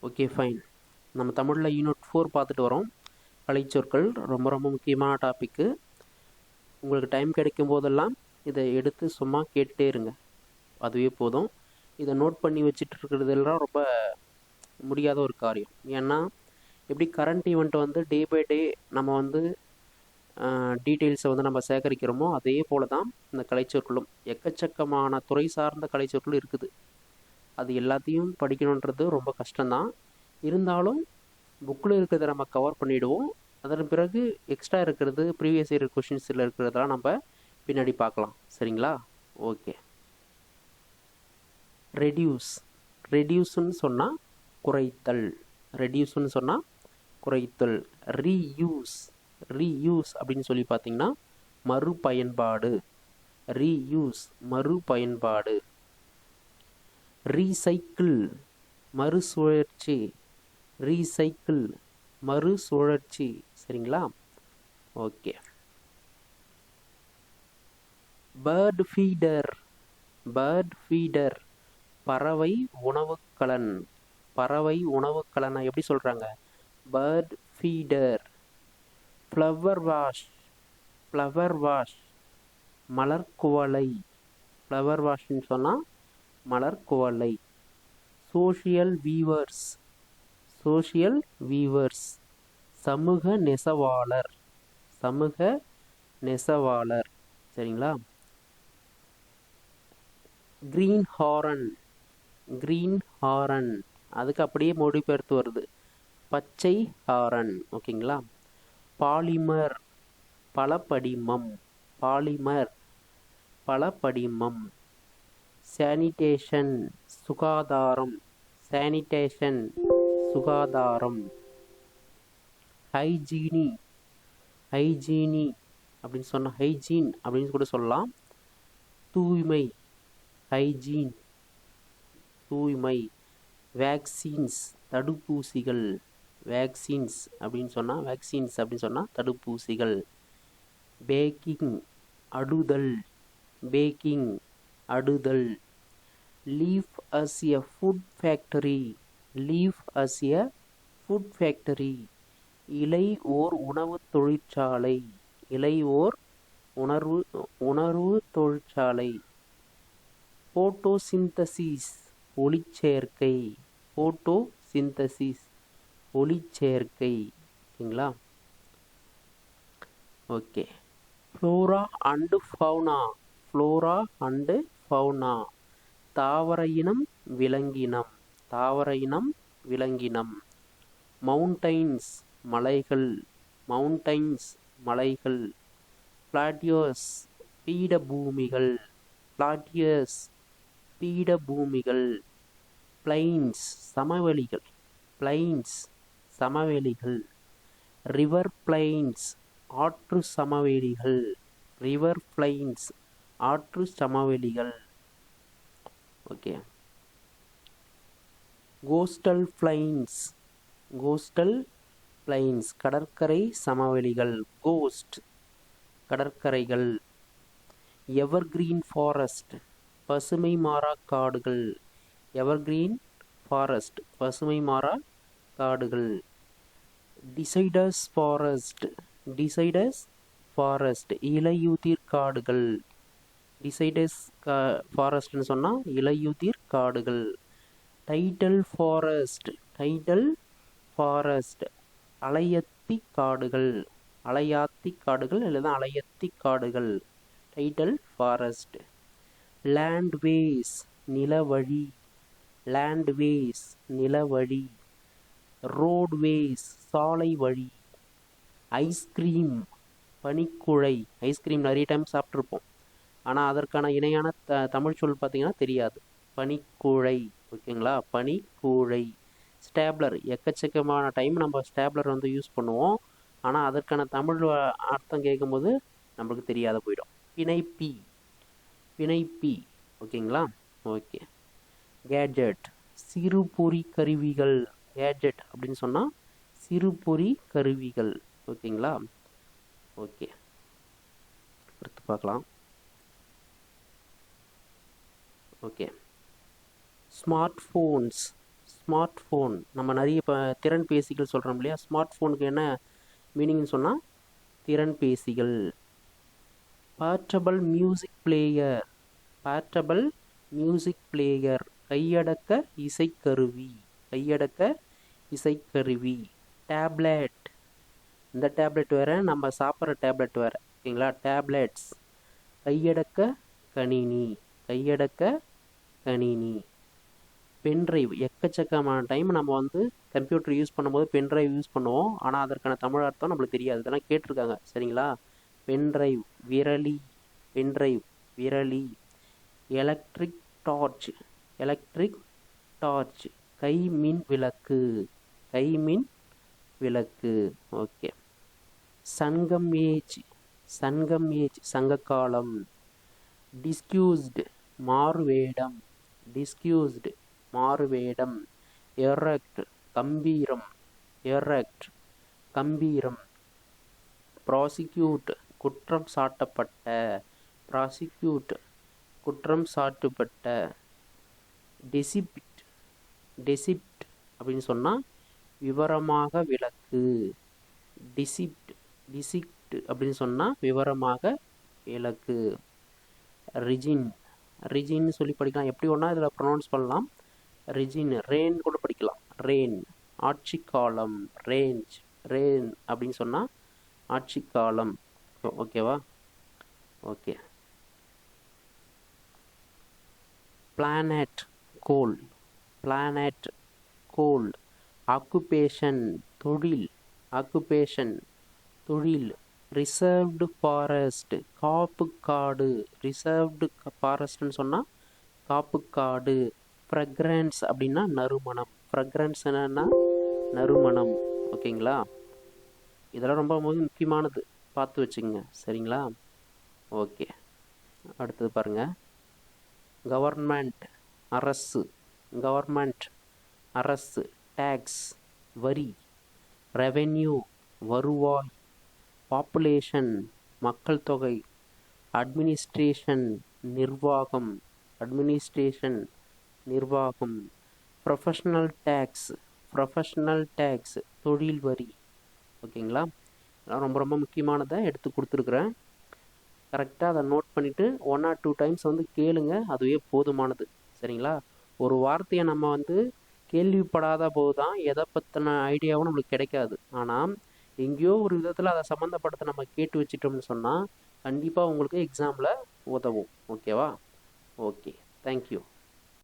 Okay fine. நம்ம தமிழில் unit 4 பார்த்துட்டு வரோம். கலைச்சொற்கள் ரொம்ப ரொம்ப முக்கியமான டாப்பிக்கு. உங்களுக்கு டைம் கிடைக்கும் போதெல்லாம் இதை எடுத்து சும்மா கேட்டுகிட்டே இருங்க, அதுவே போதும். இதை நோட் பண்ணி வச்சுட்டு இருக்கிறதெல்லாம் ரொம்ப முடியாத ஒரு காரியம். ஏன்னா எப்படி கரண்ட் ஈவெண்ட் வந்து டே பை டே நம்ம வந்து டீட்டெயில்ஸை வந்து நம்ம சேகரிக்கிறோமோ அதே போல தான் இந்த கலைச்சொற்களும். எக்கச்சக்கமான துறை சார்ந்த கலைச்சொற்கள் இருக்குது. அது எல்லாத்தையும் படிக்கணுன்றது ரொம்ப கஷ்டம்தான். இருந்தாலும் புக்கில் இருக்கிறத நம்ம கவர் பண்ணிவிடுவோம். அதன் பிறகு எக்ஸ்ட்ரா இருக்கிறது ப்ரீவியஸ் இயர் கொஷின்ஸில் இருக்கிறதெல்லாம் நம்ம பின்னாடி பார்க்கலாம். சரிங்களா? ஓகே. ரெடியூஸ்ன்னு சொன்னால் குறைத்தல். ரெடியூஸ்ன்னு சொன்னால் குறைத்தல். ரீயூஸ் அப்படின்னு சொல்லி பார்த்தீங்கன்னா மறுபயன்பாடு. ரீயூஸ் மறுபயன்பாடு. ரீசைக்கிள் மறுசுழற்சி. ரீசைக்கிள் மறுசுழற்சி. சரிங்களா? ஓகே. Bird feeder. பறவை உணவுக்கலன். பறவை உணவுக்கலனை எப்படி சொல்கிறாங்க? Bird feeder. ஃப்ளவர் வாஷ் மலர்குவளை. ஃப்ளவர் வாஷ்ன்னு சொன்னால் மலர்குவளை. சோஷியல் வீவர்ஸ் சமூக நெசவாளர். சரிங்களா? கிரீன் ஹாரன் அதுக்கு அப்படியே மொழிபெயர்த்து வருது பச்சை ஹாரன். ஓகேங்களா? பாலிமர் பலபடிமம். சானிடேஷன் சுகாதாரம். ஹைஜீனி அப்படின்னு சொன்னால் ஹைஜீன் அப்படின்னு கூட சொல்லலாம். தூய்மை. ஹைஜீன் தூய்மை. வேக்சின்ஸ் தடுப்பூசிகள். வேக்சின்ஸ் அப்படின்னு சொன்னால் தடுப்பூசிகள். பேக்கிங் அடுதல். Leaf is a food factory. இலை ஓர் உணவு தொழிற்சாலை. போட்டோசிந்தசிஸ் ஒளிச்சேர்க்கை. ஓகேங்களா? ஓகே. ஃப்ளோரா அண்டு ஃபவுனா தாவர இனம் விலங்கினம். மவுண்டைன்ஸ் மலைகள். பிளாட்டியஸ் பீடபூமிகள். பிளைன்ஸ் சமவெளிகள். ரிவர் பிளைன்ஸ் ஆற்று சமவெளிகள். ஓகே. கோஸ்டல் பிளைன்ஸ் கடற்கரை சமவெளிகள். கடற்கரைகள். எவர்கிரீன் ஃபாரஸ்ட் பசுமை மாறா காடுகள். டிசைடஸ் ஃபாரஸ்ட் இலையுதிர் காடுகள். ஃபாரஸ்ட்னு சொன்னால் இலையுதிர் காடுகள். டைடல் ஃபாரஸ்ட் அலையாத்தி காடுகள் இல்லைனா அலையத்தி காடுகள். Tidal forest. லேண்ட்வேஸ் நிலவழி. ரோட்வேஸ் சாலை வழி. ஐஸ்கிரீம் பனிக்குழை. ஐஸ்கிரீம் நிறைய டைம் சாப்பிட்ருப்போம், ஆனால் அதற்கான இணையான தமிழ் சொல் பார்த்தீங்கன்னா தெரியாது. பனிக்குழை. ஓகேங்களா? பனிக்கூழை. ஸ்டேப்லர் எக்கச்சக்கமான டைம் நம்ம ஸ்டேப்லர் வந்து யூஸ் பண்ணுவோம், ஆனால் அதற்கான தமிழ் அர்த்தம் கேட்கும்போது நம்மளுக்கு தெரியாத போயிடும். பிணைப்பி. ஓகேங்களா? ஓகே. கேட்ஜெட் சிறுபொறி கருவிகள். கேட்ஜெட் அப்படின்னு சொன்னால் சிறுபொறி கருவிகள். ஓகேங்களா? ஓகே. அடுத்து பார்க்கலாம். ஓகே. Smart smart phone. நம்ம நிறைய இப்போ திறன் பேசிகள் சொல்கிறோம் இல்லையா, ஸ்மார்ட் ஃபோனுக்கு என்ன மீனிங்னு சொன்னால் திறன் பேசிகள். Portable music player. Portable music player கையடக்க இசைக்கருவி. கையடக்க இசைக்கருவி. டேப்லெட். இந்த டேப்லெட் வேறு, நம்ம சாப்பிட்ற டேப்லெட் வேறு, ஓகேங்களா. டேப்லெட்ஸ் கையடக்க கணினி. கையடக்க கணினி. பென்ட்ரைவ். எக்கச்சக்கமான டைம் நம்ம வந்து கம்ப்யூட்டர் யூஸ் பண்ணும்போது பென்ட்ரைவ் யூஸ் பண்ணுவோம், ஆனால் அதற்கான தமிழ் அர்த்தம் நம்மளுக்கு தெரியாது. இதெல்லாம் கேட்டிருக்காங்க, சரிங்களா. பென்ட்ரைவ் விரலி. பென்ட்ரைவ் விரலி. Electric torch. எலக்ட்ரிக் டார்ச் கை மின் விளக்கு. கை மின் விளக்கு. ஓகே. சங்கம் ஏஜ். சங்கம் ஏஜ் சங்ககாலம். டிஸ்கியூஸ்டு மாறுவேடம். டிஸ்கியூஸ்டு மாறுவேடம். எரக்ட் கம்பீரம். எரக்ட் கம்பீரம். ப்ராசிக்யூட் குற்றம் சாட்டப்பட்ட. ப்ராசிக்யூட் குற்றம் சாட்டப்பட்ட. டெசிப்ட். டெசிப்ட் அப்படின்னு சொன்னால் விவரமாக விளக்கு. டிசிப்ட். டிசிப்ட் அப்படின்னு சொன்னால் விவரமாக விளக்கு. ரிஜின். ரிஜின்னு சொல்லி படிக்கலாம், எப்படி ஒன்றா இதில் ப்ரொனவுன்ஸ் பண்ணலாம். ரிஜின். ரேன் கூட படிக்கலாம். ரேன் ஆட்சி காலம். ரேஞ்ச். ரேன் அப்படின்னு சொன்னால் ஆட்சி காலம். ஓகேவா. Okay. Planet goal. Planet goal. Occupation தொழில். ஆக்குபேஷன் தொழில். ரிசர்வ்டு ஃபாரஸ்ட் காப்புக்காடு. ரிசர்வ்டு ஃபாரஸ்ட்னு சொன்னால் காப்புக்காடு. ஃப்ரக்ரன்ஸ் அப்படின்னா நறுமணம். ஃப்ரக்ரன்ஸ் என்னன்னா நறுமணம், ஓகேங்களா. இதெல்லாம் ரொம்ப முக்கியமானது, பார்த்து வச்சுங்க, சரிங்களா. ஓகே. அடுத்தது பாருங்கள். கவர்மெண்ட் அரசு. கவர்மெண்ட் அரசு. டேக்ஸ் வரி. ரெவென்யூ வருவாய். பாப்புலேஷன் மக்கள் தொகை. அட்மினிஸ்ட்ரேஷன் நிர்வாகம். அட்மினிஸ்ட்ரேஷன் நிர்வாகம். Professional tax. ப்ரொஃபஷ்னல் டேக்ஸ் தொழில் வரி, ஓகேங்களா. அதெல்லாம் ரொம்ப ரொம்ப முக்கியமானதை எடுத்து கொடுத்துருக்குறேன். கரெக்டாக அதை நோட் பண்ணிவிட்டு 1 or 2 டைம்ஸ் வந்து கேளுங்க, அதுவே போதுமானது, சரிங்களா. ஒரு வார்த்தையை நம்ம வந்து கேள்விப்படாத போது தான் எதை பற்றின ஐடியாவும் நம்மளுக்கு கிடைக்காது. ஆனால் எங்கேயோ ஒரு விதத்தில் அதை சம்மந்தப்படுத்த நம்ம கேட்டு வச்சிட்டோம்னு சொன்னால் கண்டிப்பாக உங்களுக்கு எக்ஸாமில் உதவும், ஓகேவா. Okay, thank you.